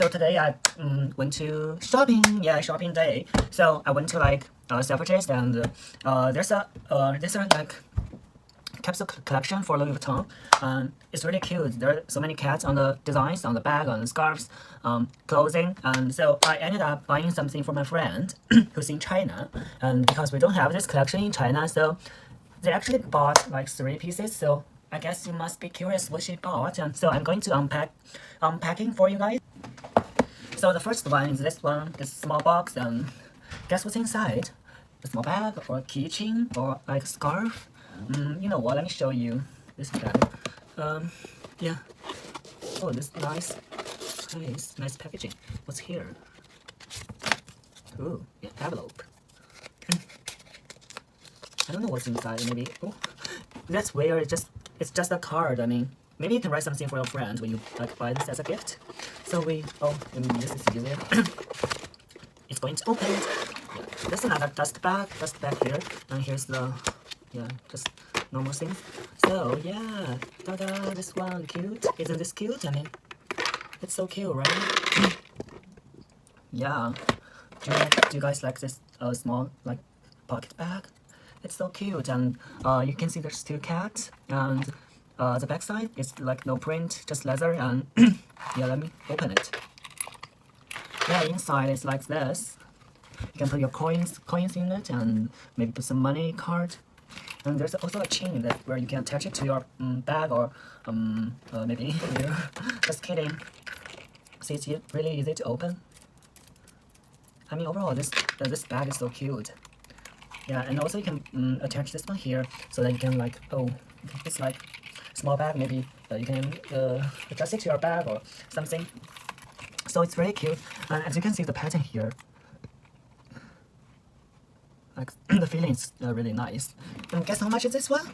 So today I went to shopping. Yeah, shopping day. So I went to like Selfridges, and there's a like capsule collection for Louis Vuitton, and it's really cute. There are so many cats on the designs, on the bag, on the scarves, clothing, and so I ended up buying something for my friend who's in China, and because we don't have this collection in China, so they actually bought like 3 pieces. So I guess you must be curious what she bought, and so I'm going to unpacking for you guys. So the first one is this one, this small box, and guess what's inside? A small bag or a keychain or like a scarf. You know what? Let me show you this bag. Yeah. Oh, this nice packaging. What's here? Ooh, yeah, envelope. I don't know what's inside. Maybe. Oh, that's weird. It's just a card. I mean, maybe you can write something for your friend when you like buy this as a gift. So this is easier. It's going to open it. Yeah. There's another dust bag here, and here's the just normal things. So yeah, ta-da! This one cute. Isn't this cute? I mean, it's so cute, right? Yeah. Do you guys like this small like pocket bag? It's so cute, and you can see there's 2 cats, and the back side is like no print, just leather, and yeah, let me open it. Yeah, inside is like this. You can put your coins in it, and maybe put some money card. And there's also a chain that where you can attach it to your bag, or maybe here. Just kidding. See, it's really easy to open. I mean, overall, this bag is so cute. Yeah, and also you can attach this one here so that you can like it's like small bag. Maybe you can adjust it to your bag or something. So it's really cute, and as you can see the pattern here, like the feeling is really nice. And guess how much is this one?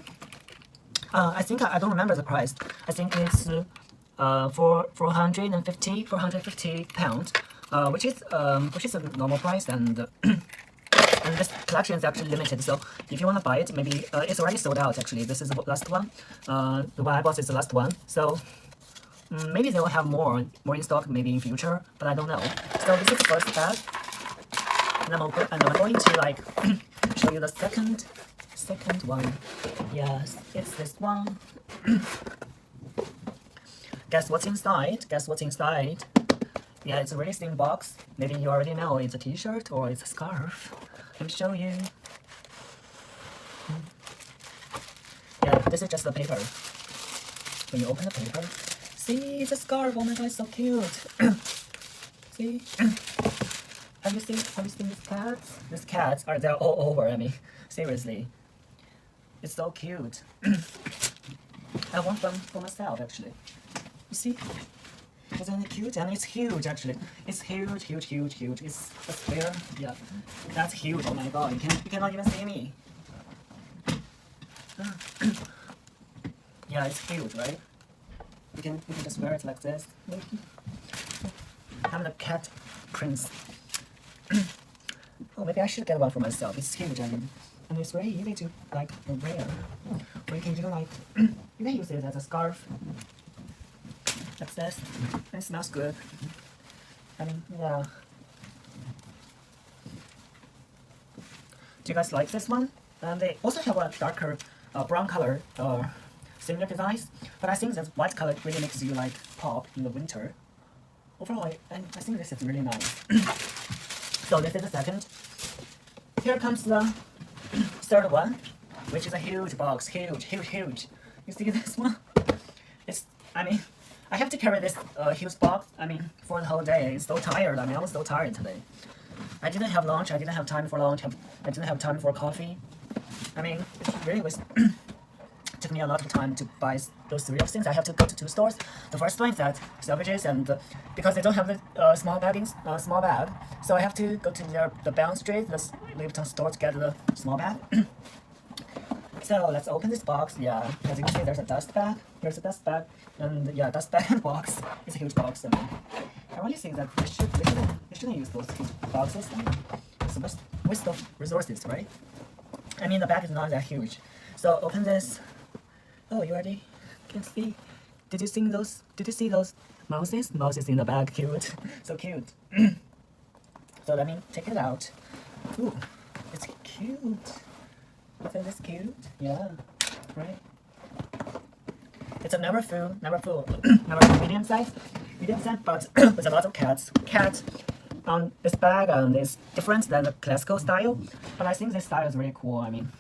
I think I don't remember the price. I think it's 450 pounds, which is a normal price, and and this collection is actually limited. So if you want to buy it, maybe it's already sold out. Actually, this is the last one. The one I bought is the last one. So maybe they will have more in stock, maybe in future, but I don't know. So this is the first bag. And I'm going to like show you the second one. Yes, it's this one. Guess what's inside? Guess what's inside? Yeah, it's a really thin box. Maybe you already know it's a t-shirt or it's a scarf. Let me show you. Yeah, this is just the paper. When you open the paper, see, it's a scarf. Oh my god, it's so cute. See? Have you seen these cats? These cats they're all over. I mean, seriously, it's so cute. I want them for myself actually. You see, isn't it cute? And it's huge actually. It's huge. It's a square. Yeah, that's huge. Oh my god, you cannot even see me. Yeah, it's huge, right? You can just wear it like this. I'm the cat prince. Oh, maybe I should get one for myself. It's huge, and it's very easy to like wear. Or you can do like you can use it as a scarf. Like this. And it smells good. I mean, yeah. Do you guys like this one? And they also have a darker brown color similar designs, but I think that white color really makes you like pop in the winter. Overall, I think this is really nice. So this is the second. Here comes the third one, which is a huge box. Huge. You see this one? I mean, I have to carry this huge box, I mean, for the whole day. It's so tired. I mean, I was so tired today. I didn't have lunch. I didn't have time for lunch. I didn't have time for coffee. I mean, it really was took me a lot of time to buy those 3 things. I have to go to 2 stores. The first one is at Selfridges, and because they don't have the small bag, so I have to go to the Bond Street, the Louis Vuitton store, to get the small bag. So let's open this box. Yeah, as you can see, there's a dust bag. Here's a dust bag, and yeah, dust bag box. It's a huge box. I mean, I really think that they shouldn't use those huge boxes. I mean, it's a waste of resources, right? I mean, the bag is not that huge. So open this. Oh, you already can see. Did you see those Mouses in the bag, cute. So cute. So let me take it out. Ooh, it's cute. Isn't this cute? Yeah, right. It's a neverfull, medium size, but with a lot of cats. Cat on this bag is different than the classical style, but I think this style is really cool. I mean,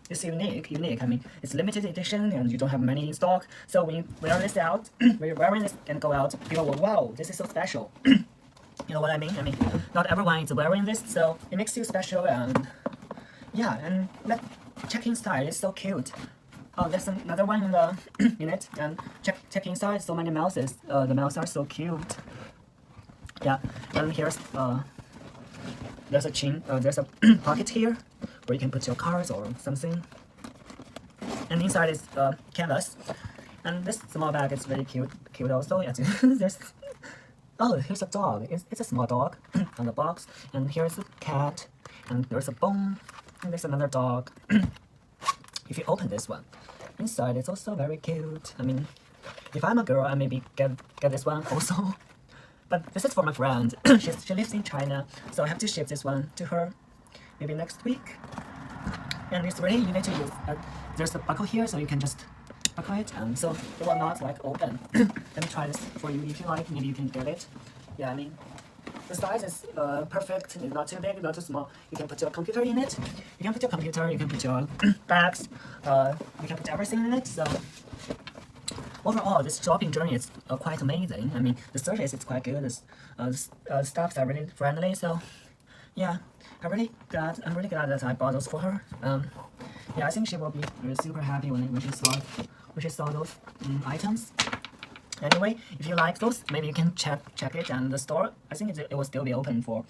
it's unique. I mean, it's limited edition and you don't have many in stock. So when you wear this out, when you're wearing this and go out, people will, wow, this is so special. You know what I mean? I mean, not everyone is wearing this, so it makes you special. And yeah, and that check inside is so cute. Oh, there's another one in the in it, and check inside. So many mouses. The mouses are so cute. Yeah, and here's there's a pocket here where you can put your cards or something. And inside is canvas. And this small bag is very cute also. Yeah, there's here's a dog. It's a small dog on the box. And here's a cat. And there's a bone. And there's another dog. If you open this one, inside it's also very cute. I mean, if I'm a girl, I maybe get this one also. But this is for my friend. She lives in China, so I have to ship this one to her maybe next week. And it's really easy to use. There's a buckle here, so you can just buckle it, and so it will not like open. Let me try this for you if you like. Maybe you can get it. Yeah, I mean, the size is perfect. It's not too big, not too small. You can put your computer in it. You can put your computer. You can put your bags. You can put everything in it. So overall, this shopping journey is quite amazing. I mean, the service is quite good. The staffs are really friendly. So yeah, I'm really glad that I bought those for her. Yeah, I think she will be super happy when she saw those items. Anyway, if you like those, maybe you can check it, and the store, I think it will still be open for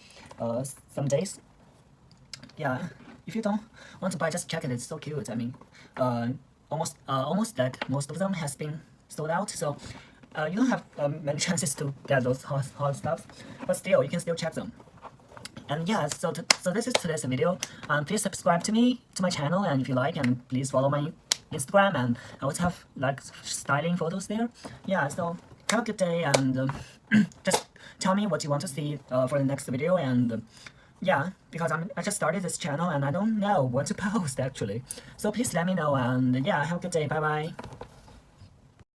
some days. Yeah, if you don't want to buy, just check it. It's so cute. I mean, almost like most of them has been sold out, so you don't have many chances to get those hot stuff, but still you can still check them. And yeah, so this is today's video. Please subscribe to my channel, and if you like, and please follow my Instagram, and I always have like styling photos there. Yeah, so have a good day, and just tell me what you want to see for the next video. And yeah, because I just started this channel and I don't know what to post actually, so please let me know. And yeah, have a good day. Bye bye.